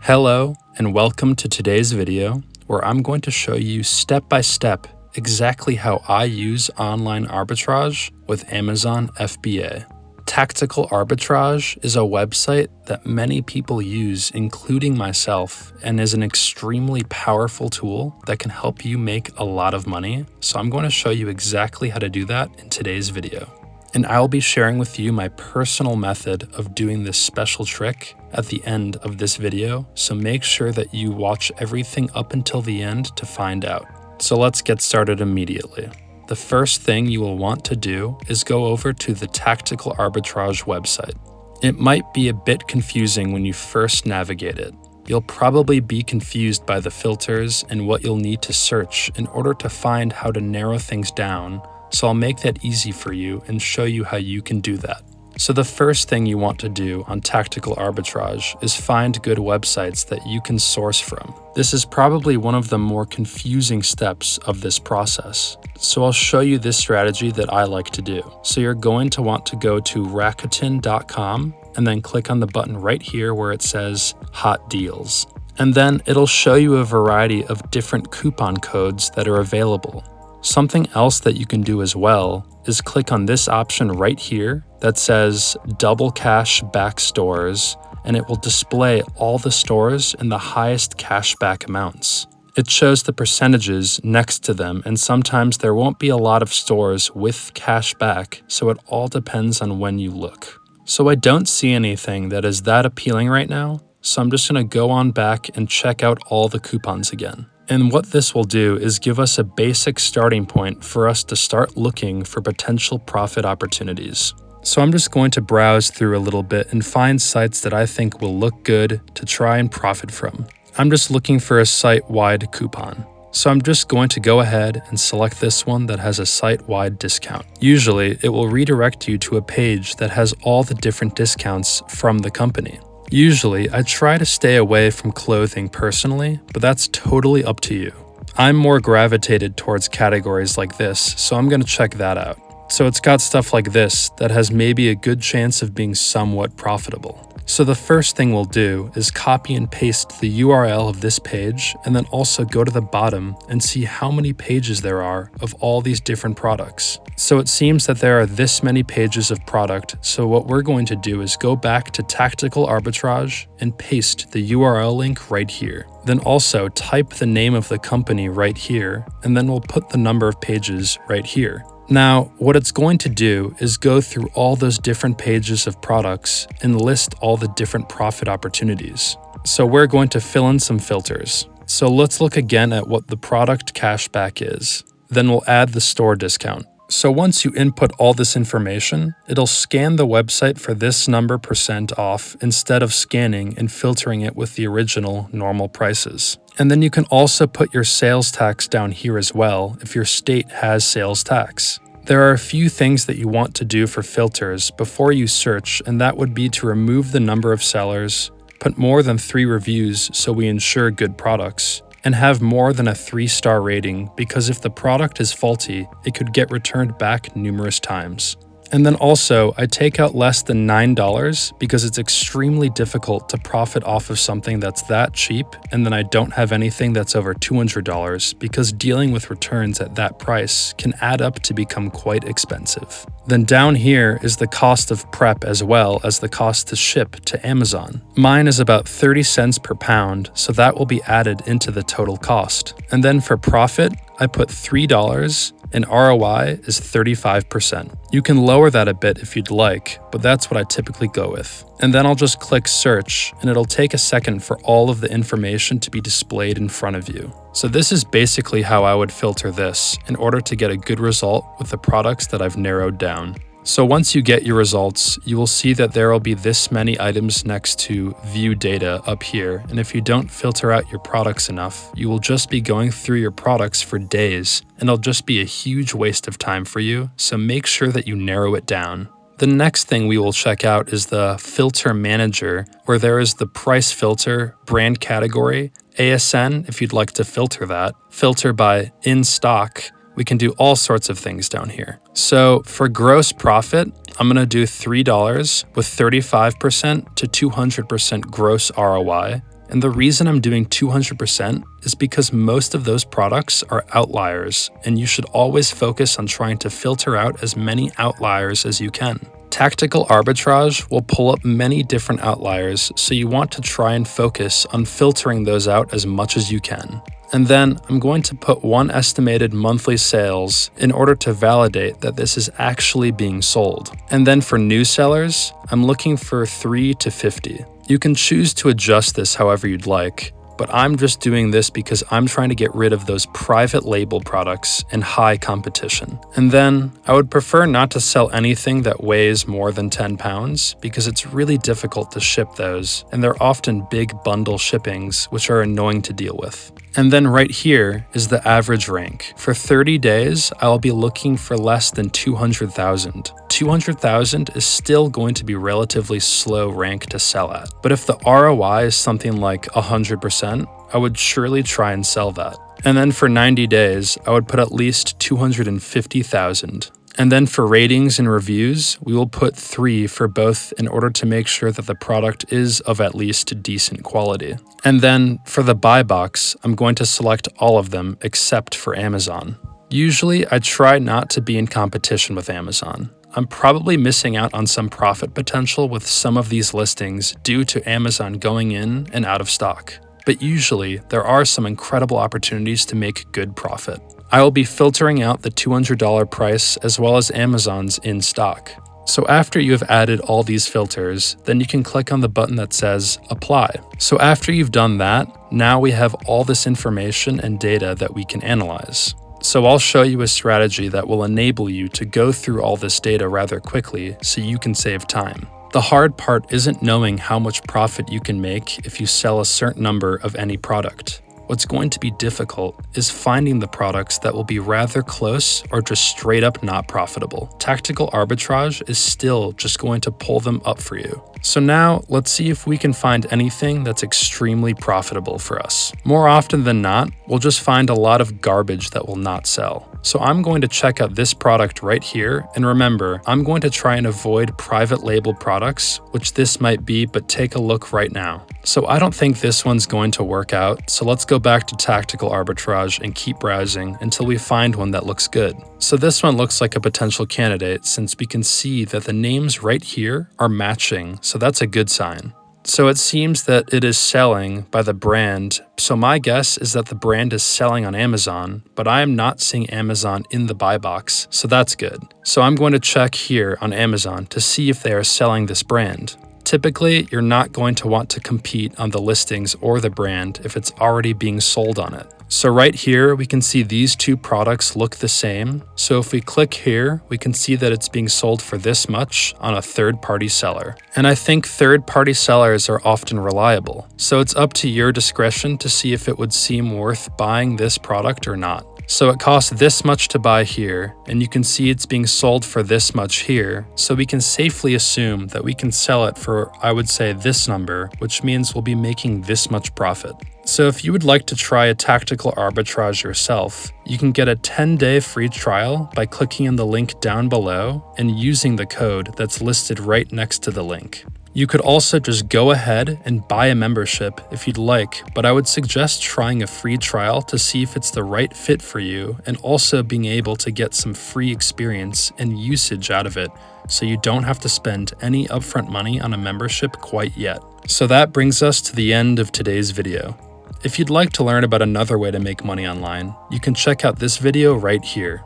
Hello and welcome to today's video where I'm going to show you step by step exactly how I use online arbitrage with Amazon FBA. Tactical Arbitrage is a website that many people use, including myself, and is an extremely powerful tool that can help you make a lot of money. So I'm going to show you exactly how to do that in today's video. And I'll be sharing with you my personal method of doing this special trick at the end of this video, so make sure that you watch everything up until the end to find out. So let's get started immediately. The first thing you will want to do is go over to the Tactical Arbitrage website. It might be a bit confusing when you first navigate it. You'll probably be confused by the filters and what you'll need to search in order to find how to narrow things down. So I'll make that easy for you and show you how you can do that. So the first thing you want to do on Tactical Arbitrage is find good websites that you can source from. This is probably one of the more confusing steps of this process. So I'll show you this strategy that I like to do. So you're going to want to go to Rakuten.com and then click on the button right here where it says Hot Deals. And then it'll show you a variety of different coupon codes that are available. Something else that you can do as well is click on this option right here that says Double Cash Back Stores, and it will display all the stores and the highest cashback amounts. It shows the percentages next to them, and sometimes there won't be a lot of stores with cash back, so it all depends on when you look. So I don't see anything that is that appealing right now, so I'm just going to go on back and check out all the coupons again. And what this will do is give us a basic starting point for us to start looking for potential profit opportunities. So I'm just going to browse through a little bit and find sites that I think will look good to try and profit from. I'm just looking for a site-wide coupon. So I'm just going to go ahead and select this one that has a site-wide discount. Usually, it will redirect you to a page that has all the different discounts from the company. Usually, I try to stay away from clothing personally, but that's totally up to you. I'm more gravitated towards categories like this, so I'm going to check that out. So it's got stuff like this that has maybe a good chance of being somewhat profitable. So the first thing we'll do is copy and paste the URL of this page and then also go to the bottom and see how many pages there are of all these different products. So it seems that there are this many pages of product, so what we're going to do is go back to Tactical Arbitrage and paste the URL link right here. Then also type the name of the company right here, and then we'll put the number of pages right here. Now, what it's going to do is go through all those different pages of products and list all the different profit opportunities. So we're going to fill in some filters. So let's look again at what the product cashback is. Then we'll add the store discount. So once you input all this information, it'll scan the website for this number % off instead of scanning and filtering it with the original normal prices. And then you can also put your sales tax down here as well if your state has sales tax. There are a few things that you want to do for filters before you search, and that would be to remove the number of sellers, put more than 3 reviews so we ensure good products, and have more than a 3-star rating because if the product is faulty, it could get returned back numerous times. And then also, I take out less than $9 because it's extremely difficult to profit off of something that's that cheap, and then I don't have anything that's over $200 because dealing with returns at that price can add up to become quite expensive. Then down here is the cost of prep as well as the cost to ship to Amazon. Mine is about 30 cents per pound, so that will be added into the total cost. And then for profit, I put $3 and ROI is 35%. You can lower that a bit if you'd like, but that's what I typically go with. And then I'll just click search, and it'll take a second for all of the information to be displayed in front of you. So this is basically how I would filter this in order to get a good result with the products that I've narrowed down. So once you get your results, you will see that there will be this many items next to View Data up here, and if you don't filter out your products enough, you will just be going through your products for days, and it'll just be a huge waste of time for you, so make sure that you narrow it down. The next thing we will check out is the Filter Manager, where there is the Price Filter, Brand Category, ASN if you'd like to filter that, filter by In Stock. We can do all sorts of things down here. So for gross profit, I'm going to do $3 with 35% to 200% gross ROI. And the reason I'm doing 200% is because most of those products are outliers, and you should always focus on trying to filter out as many outliers as you can. Tactical arbitrage will pull up many different outliers, so you want to try and focus on filtering those out as much as you can. And then I'm going to put one estimated monthly sales in order to validate that this is actually being sold. And then for new sellers, I'm looking for 3 to 50. You can choose to adjust this however you'd like, but I'm just doing this because I'm trying to get rid of those private label products and high competition. And then I would prefer not to sell anything that weighs more than 10 pounds because it's really difficult to ship those, and they're often big bundle shippings, which are annoying to deal with. And then right here is the average rank. For 30 days, I'll be looking for less than 200,000. 200,000 is still going to be relatively slow rank to sell at. But if the ROI is something like 100%, I would surely try and sell that. And then for 90 days, I would put at least 250,000. And then for ratings and reviews, we will put 3 for both in order to make sure that the product is of at least decent quality. And then for the buy box, I'm going to select all of them except for Amazon. Usually, I try not to be in competition with Amazon. I'm probably missing out on some profit potential with some of these listings due to Amazon going in and out of stock. But usually, there are some incredible opportunities to make good profit. I will be filtering out the $200 price as well as Amazon's in stock. So after you have added all these filters, then you can click on the button that says Apply. So after you've done that, now we have all this information and data that we can analyze. So I'll show you a strategy that will enable you to go through all this data rather quickly so you can save time. The hard part isn't knowing how much profit you can make if you sell a certain number of any product. What's going to be difficult is finding the products that will be rather close or just straight up not profitable. Tactical arbitrage is still just going to pull them up for you. So now let's see if we can find anything that's extremely profitable for us. More often than not, we'll just find a lot of garbage that will not sell. So I'm going to check out this product right here, and remember, I'm going to try and avoid private label products, which this might be, but take a look right now. So I don't think this one's going to work out, so let's go back to tactical arbitrage and keep browsing until we find one that looks good. So this one looks like a potential candidate since we can see that the names right here are matching, so that's a good sign. So it seems that it is selling by the brand, so my guess is that the brand is selling on Amazon, but I am not seeing Amazon in the buy box, so that's good. So I'm going to check here on Amazon to see if they are selling this brand. Typically, you're not going to want to compete on the listings or the brand if it's already being sold on it. So right here, we can see these two products look the same. So if we click here, we can see that it's being sold for this much on a third-party seller. And I think third-party sellers are often reliable. So it's up to your discretion to see if it would seem worth buying this product or not. So it costs this much to buy here, and you can see it's being sold for this much here, so we can safely assume that we can sell it for, I would say, this number, which means we'll be making this much profit. So if you would like to try a tactical arbitrage yourself, you can get a 10-day free trial by clicking on the link down below and using the code that's listed right next to the link. You could also just go ahead and buy a membership if you'd like, but I would suggest trying a free trial to see if it's the right fit for you and also being able to get some free experience and usage out of it so you don't have to spend any upfront money on a membership quite yet. So that brings us to the end of today's video. If you'd like to learn about another way to make money online, you can check out this video right here.